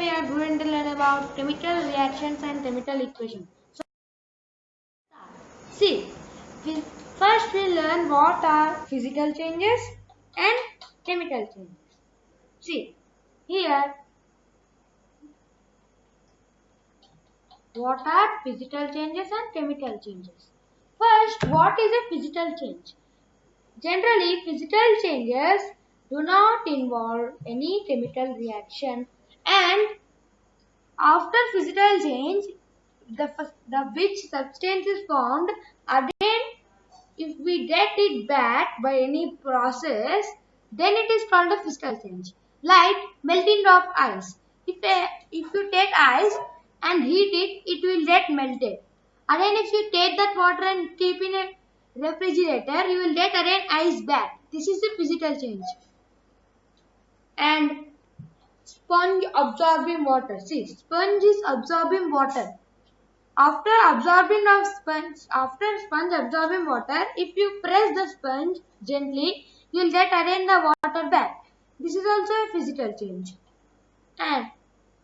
we are going to learn about chemical reactions and chemical equations. So, see, first we learn what are physical changes and chemical changes. See, here, what are physical changes and chemical changes? First, what is a physical change? Generally, physical changes do not involve any chemical reaction, and after physical change, the which substance is formed, again if we get it back by any process, then it is called a physical change. Like melting of ice. If you take ice and heat it, it will get melted. Again, if you take that water and keep in a refrigerator, you will get again ice back. This is the physical change. And sponge absorbing water. See, sponge is absorbing water. After sponge absorbing water, if you press the sponge gently, you will get again the water back. This is also a physical change. And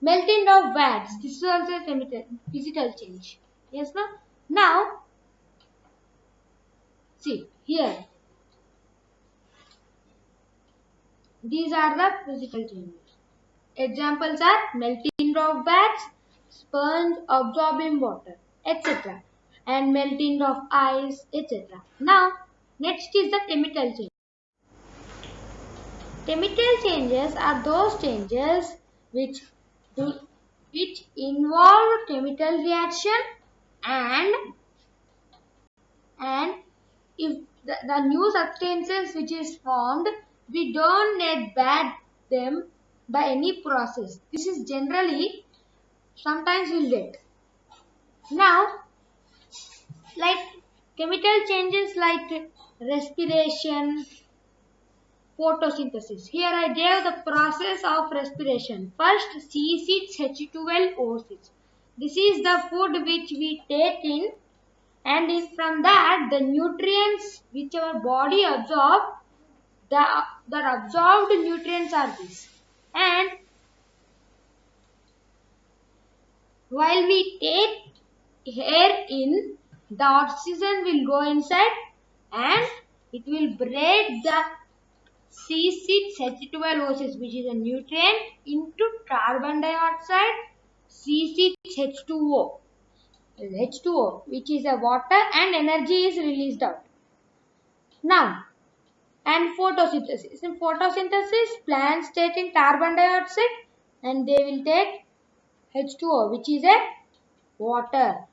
melting of wax. This is also a physical change. Yes, no? Now, see here. These are the physical changes. Examples are melting of wax, sponge absorbing water, etc. and melting of ice, etc. Now, next is the chemical change. Chemical changes are those changes which involve chemical reaction, and if the new substances which is formed, we don't need back them by any process. This is generally sometimes we'll get. Now, like chemical changes like respiration, photosynthesis. Here I gave the process of respiration. First, C6H12O6. This is the food which we take in, and from that the nutrients which our body absorb, the absorbed nutrients are these. And while we take air in, the oxygen will go inside and it will break the C6H12O6, which is a nutrient, into carbon dioxide, C6H2O, H2O, which is a water, and energy is released out. Now, and photosynthesis. In photosynthesis, plants take in carbon dioxide and they will take H2O, which is a water.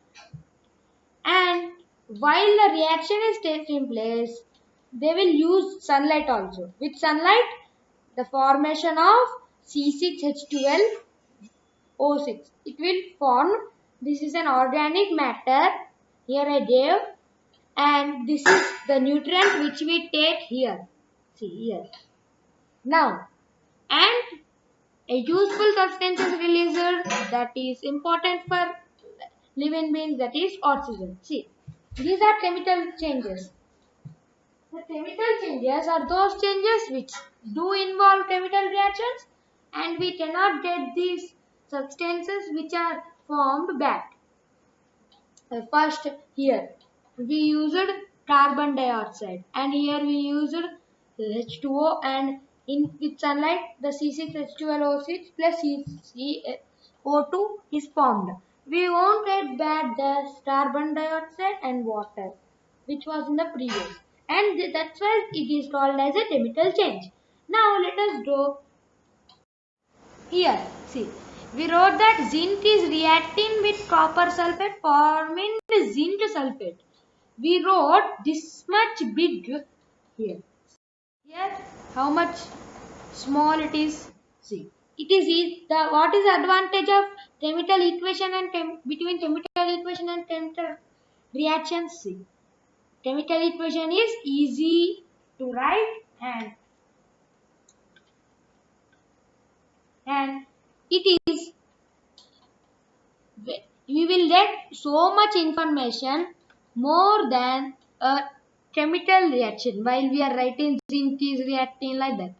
And while the reaction is taking place, they will use sunlight also. With sunlight, the formation of C6H12O6. It will form. This is an organic matter. Here I gave. And this is the nutrient which we take here. See here. Now, and a useful substance is released that is important for living beings, that is oxygen. See, these are chemical changes. The chemical changes are those changes which do involve chemical reactions, and we cannot get these substances which are formed back. First, here we used carbon dioxide, and here we used H2O, and with sunlight the C6H12O6 plus CO2 is formed. We won't get back the carbon dioxide and water which was in the previous, and that's why it is called as a chemical change. Now let us go here. See, we wrote that zinc is reacting with copper sulfate forming zinc sulfate. We wrote this much big here. Here, how much small it is? See, it is the what is the advantage of chemical equation and between chemical equation and chemical reactions? See, chemical equation is easy to write, and it is, we will get so much information more than a chemical reaction while we are writing zinc is reacting like that.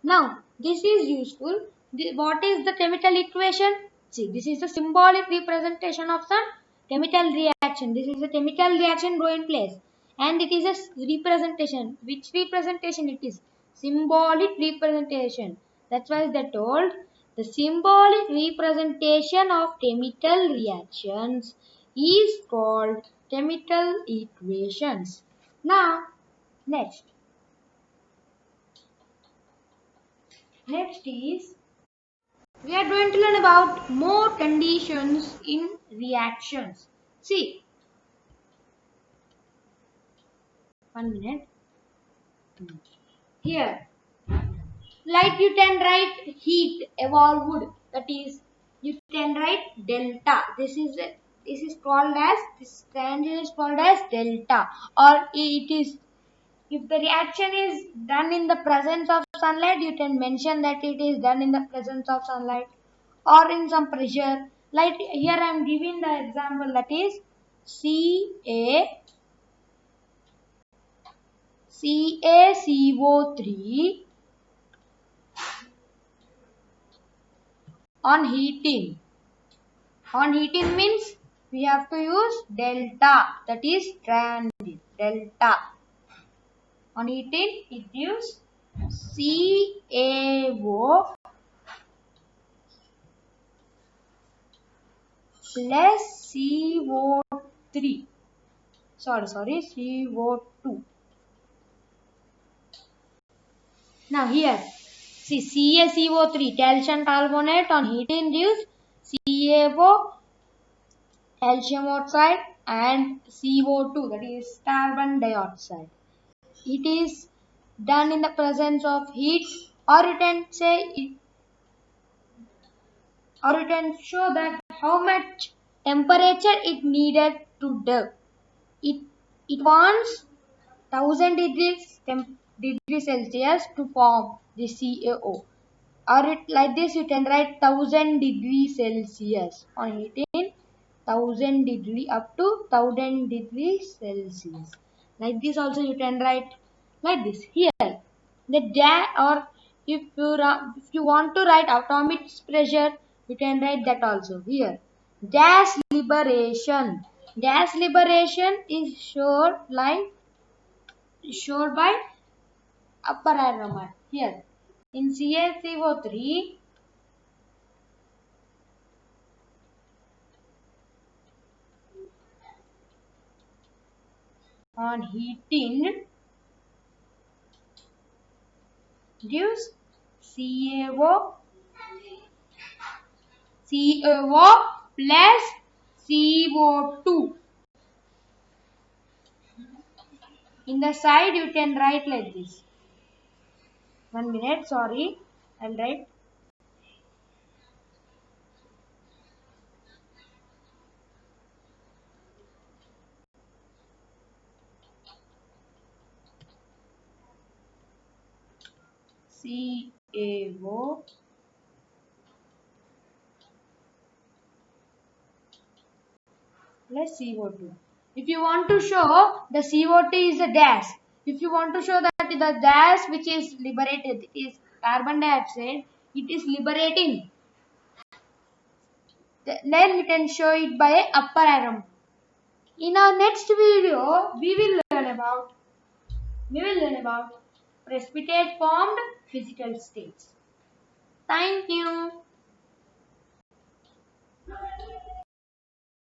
Now, this is useful What is the chemical equation? See, this is the symbolic representation of some chemical reaction. This is a chemical reaction going place, and it is a representation. Which representation it is? Symbolic representation. That's why they told the symbolic representation of chemical reactions is called chemical equations. Now, next is we are going to learn about more conditions in reactions. See, 1 minute. Here, like you can write heat evolved. That is, you can write delta. This is called as this triangle is called as delta, or it is if the reaction is done in the presence of sunlight, you can mention that it is done in the presence of sunlight or in some pressure. Like here I am giving the example that is CaCO3 on heating. On heating means we have to use delta, that is triangle delta. On heating it gives CaO plus CO3. Sorry, CO2. Now here, see CaCO3, calcium carbonate on heating gives CaO, calcium oxide and CO2, that is carbon dioxide. It is done in the presence of heat, or you can say it, or you can show that how much temperature it needed to do. It wants 1000 degrees Celsius to form the CaO. Or it like this you can write 1000 degrees Celsius on heating 1000 degree up to 1000 degrees Celsius. Like this also you can write like this. Here the gas, or if you want to write atomic pressure you can write that also. Here gas liberation. Gas liberation is showed by upper arrow mark. Here in CaCO3 on heating gives CaO plus CO2. In the side you can write like this. 1 minute, sorry, I'll write. CaO plus CO2. If you want to show the CO2 is a gas, if you want to show that the gas which is liberated is carbon dioxide, it is liberating, then we can show it by a upper arrow. In our next video, we will learn about precipitate formed physical states. Thank you.